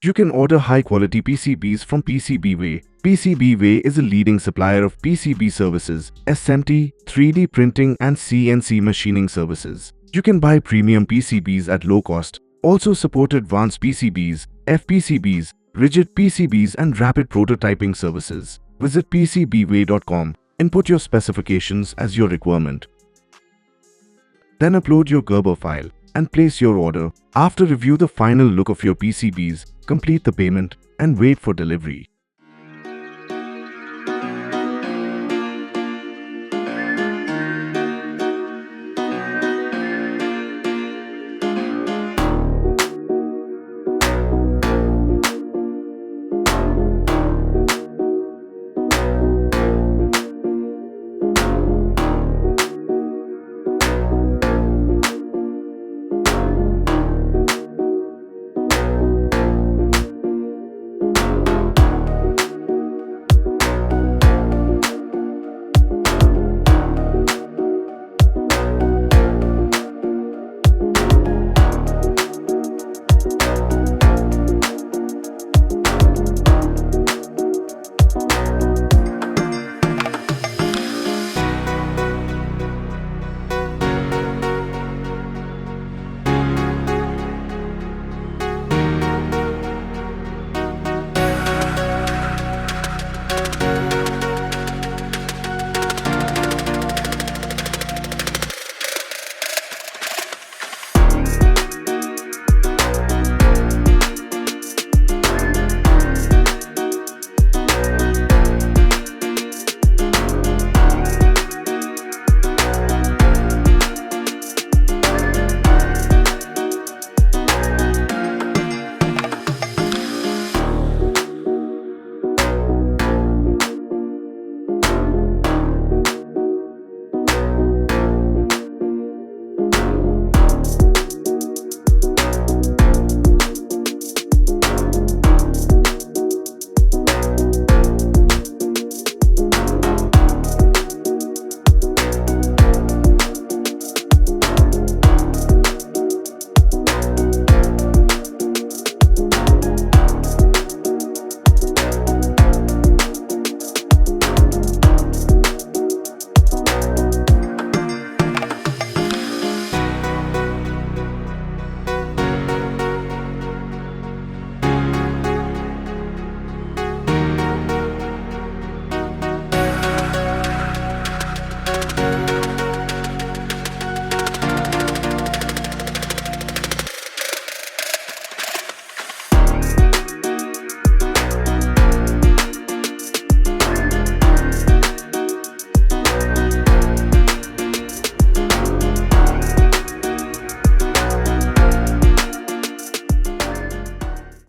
You can order high-quality PCBs from PCBway. PCBway is a leading supplier of PCB services, SMT, 3D printing and CNC machining services. You can buy premium PCBs at low cost. Also support advanced PCBs, FPCBs, rigid PCBs and rapid prototyping services. Visit pcbway.com. Input your specifications as your requirement. Then upload your Gerber file and place your order. After review the final look of your PCBs, complete the payment and wait for delivery.